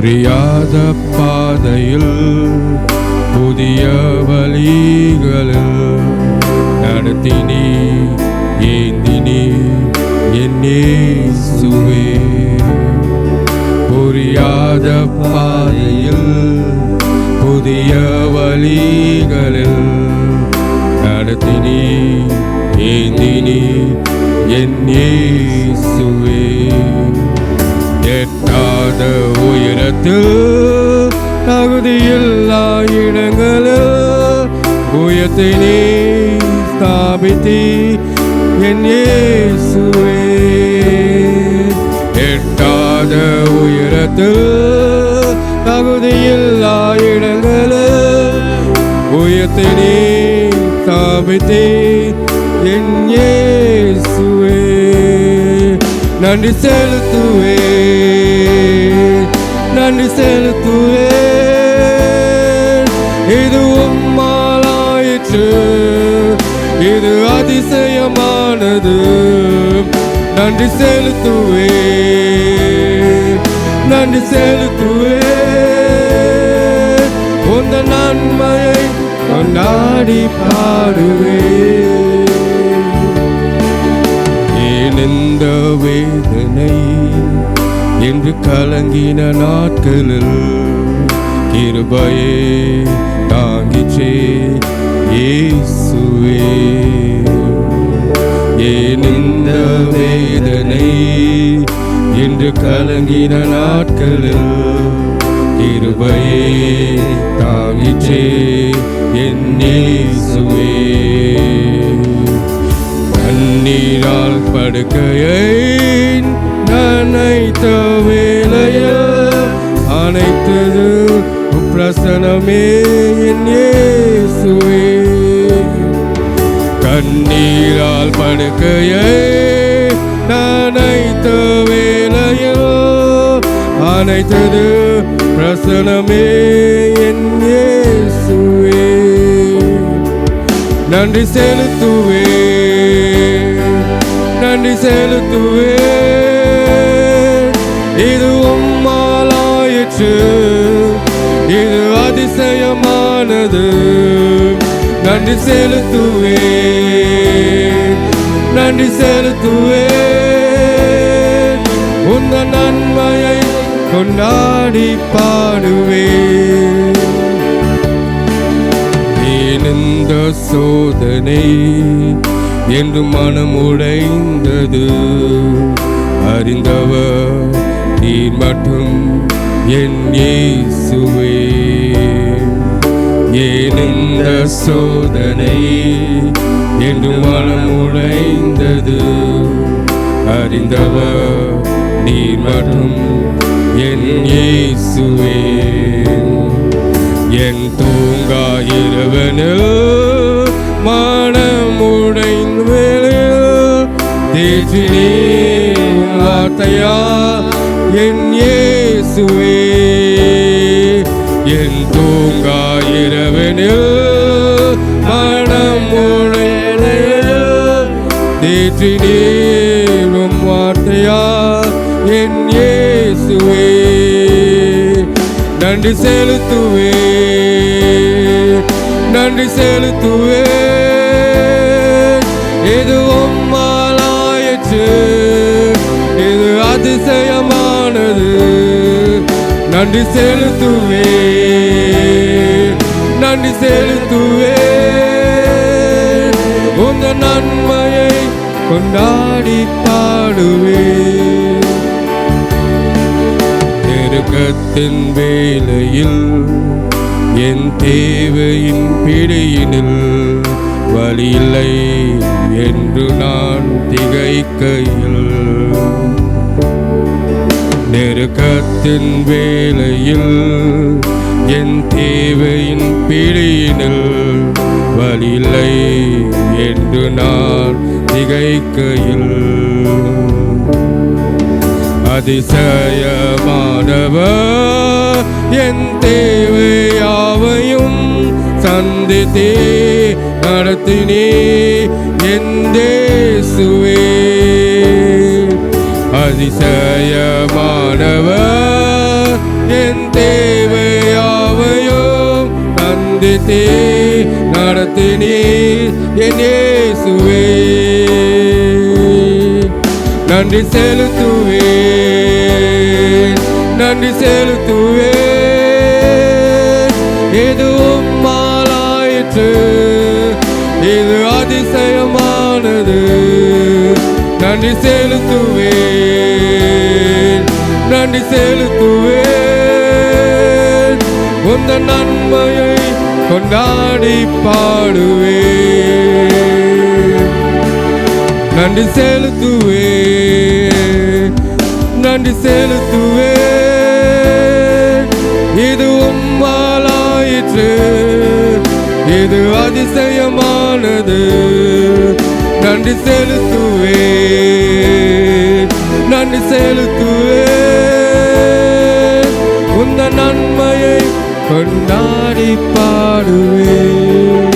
புரியாத பாதையில் புதிய வழிகளில் நடத்தினி ஏந்தினி என் இயேசுவே. புரியாத பாதையில் புதிய வழிகளில் நடத்தினி ஏந்தினி என் இயேசுவே. எட்டாத உயரத்தில் தகுதியில்லா இடங்களில் உயர்த்தை நீ ஸ்தாபித்தி என் இயேசுவே. எட்டாத உயரத்தில் தகுதியில்லா இடங்களில் உயர்த்தை நீ ஸ்தாபித்தி என் இயேசுவே. நன்றி செலுத்துவே, நன்றி செலுத்துவே. இது உம்மாலாயிற்று, இது அதிசயமானது. நன்றி செலுத்துவே, நன்றி செலுத்துவே. உந்த நன்மையை கொண்டாடி பாடுவே. இந்த வேதனை என்று கலங்கின நாட்களில் கிருபையே தாங்கிச்சே இயேசுவே. ஏன் இந்த வேதனை என்று கலங்கின நாட்களில் கிருபையே தாங்கிச்சே என் இயேசுவே. கண்ணீரால் படுக்கையை நனைத்த வேளையில் அனைத்தது பிரசனமே என் இயேசுவே. கண்ணீரால் படுக்கையை நனைத்த வேளையில் அனைத்தது பிரசனமே என் இயேசுவே. நன்றி செலுத்துவே, நன்றி செலுத்துவே. இது உம்மாலாயிற்று, இது அதிசயமானது. நன்றி செலுத்துவே, நன்றி செலுத்துவே. உந்த நன்மையை கொண்டாடி பாடுவே. இந்த சோதனை என்று மனம் உடைந்தது அறிந்தவர் நீர் மட்டும் என் இயேசுவே. ஏன் இந்த சோதனை என்று மனம் உடைந்தது அறிந்தவர் நீர் மட்டும் என் இயேசுவே. என் தூங்கா இரவனில் மனமுடைந்த வேளையில் தேற்றினே வார்த்தையா என் இயேசுவே. என் தூங்கா இரவனில் மனமுடைந்த வேளையில் தேற்றினே வார்த்தையா என் இயேசுவே. நன்றி செலுத்துவே, நன்றி செலுத்துவே. இது உம்மாலாயிற்று, இது அதிசயமானது. நன்றி செலுத்துவே, நன்றி செலுத்துவே. உந்த நன்மையை கொண்டாடி பாடுவே. நெருக்கத்தின் வேளையில் என் தேவையின் பிடியினில் வழியில்லை என்று நான் திகைக்கையில். நெருக்கத்தின் வேளையில் என் தேவையின் பிடியினில் வழியில்லை என்று நான் திகைக்கையில். அதிசயமானவர் என் தேவையாவையும் சந்தித்தே நடத்தினே என் இயேசுவே. அதிசயமானவர் என் தேவையாவையும் சந்தித்தே நடத்தினீர் என் இயேசுவே. நன்றி செலுத்துவேன், நன்றி செலுத்துவேன். இது உம்மாலாயிற்று, இது அதிசயமானது. நன்றி செலுத்துவேன், நன்றி செலுத்துவேன். உந்தன் நன்மையை கொண்டாடி பாடுவேன். நன்றி செலுத்துவேன், நன்றி செலுத்துவேன். இது உம்மாலாயிற்று, இது அதிசயமானது. நன்றி செலுத்துவேன், நன்றி செலுத்துவேன். உந்த நன்மையை கொண்டாடி பாடுவேன்.